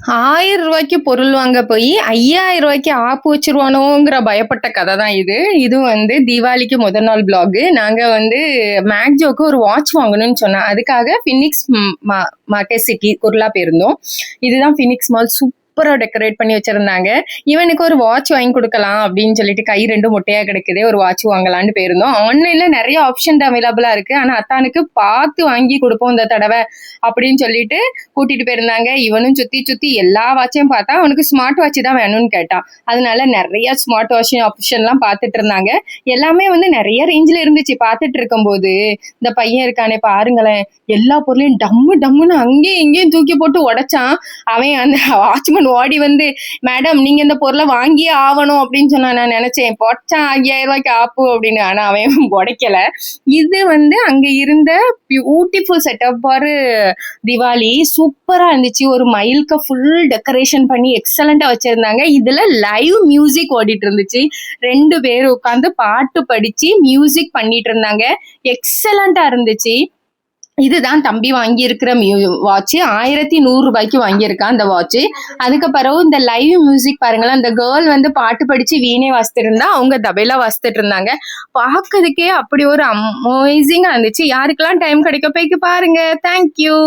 ரூ. 1000 பொருள் வாங்க போய் ரூ. 5000 ஆப்பு வச்சிருவானோங்கிற பயப்பட்ட கதை தான் இது. இது வந்து தீபாவளிக்கு முதல் நாள் பிளாக். நாங்க வந்து மேக்ஜோக்கு ஒரு வாட்ச் வாங்கணும்னு சொன்னேன். அதுக்காக பினிக்ஸ் மார்க்கெட் சிட்டி குர்லா போயிருந்தோம். இதுதான் பினிக்ஸ் மால். சூப்பரா டெக்கரேட் பண்ணி வச்சிருந்தாங்க. இவனுக்கு ஒரு வாட்ச் வாங்கி கொடுக்கலாம் அப்படின்னு சொல்லிட்டு கை 2 மொட்டையா கிடைக்குதே, ஒரு வாட்ச் வாங்கலான்னு போயிருந்தோம். ஆன்லைன்ல நிறைய ஆப்ஷன் அவைலபிளா இருக்கு. ஆனா அத்தானுக்கு பார்த்து வாங்கி கொடுப்போம் இந்த தடவை அப்படின்னு சொல்லிட்டு கூட்டிட்டு போயிருந்தாங்க. இவனும் சுத்தி சுத்தி எல்லா வாட்சையும் பார்த்தா அவனுக்கு ஸ்மார்ட் வாட்ச் தான் வேணும்னு கேட்டான். அதனால நிறைய ஸ்மார்ட் வாட்ச் ஆப்ஷன்லாம் பார்த்துட்டு இருந்தாங்க. எல்லாமே வந்து நிறைய ரேஞ்சில் இருந்துச்சு. பார்த்துட்டு இருக்கும்போது இந்த பையன் இருக்கானே பாருங்களேன், எல்லா பொருளையும் டம்மு டம்முன்னு அங்கேயும் இங்கேயும் தூக்கி போட்டு உடைச்சான். அவன் அந்த வாட்ச்மேன் ஓடி வந்து, மேடம் நீங்க இந்த பொருளை வாங்கியே ஆகணும் அப்படின்னு சொன்னா. நான் நினைச்சேன் பொச்சான் ரூ. 5000 ஆப்பு அப்படின்னு. ஆனா அவன் உடைக்கல. இது வந்து அங்க இருந்த பியூட்டிஃபுல் செட்டப் பாரு. திவாலி சூப்பரா இருந்துச்சு. ஒரு மயிலுக்கு ஃபுல் டெக்கரேஷன் பண்ணி எக்ஸலண்டா வச்சிருந்தாங்க. இதுல லைவ் மியூசிக் ஓடிட்டு இருந்துச்சு. 2 பேர் உட்காந்து பாட்டு படிச்சு மியூசிக் பண்ணிட்டு இருந்தாங்க. எக்ஸலண்டா இருந்துச்சு. இதுதான் தம்பி வாங்கியிருக்கிற வாட்ச். 1100 வாங்கியிருக்கான் அந்த வாட்ச். அதுக்கு பிறகு இந்த லைவ் மியூசிக் பாருங்களேன். அந்த கேர்ள் வந்து பாட்டு படிச்சு வீணே வாசித்துட்டு இருந்தா, அவங்க தபைலா வாசித்துட்டு இருந்தாங்க. பார்க்கறதுக்கே அப்படி ஒரு அமேசிங்கா இருந்துச்சு. யாருக்கெல்லாம் டைம் கிடைக்க போய்க்கு பாருங்க. தேங்க்யூ.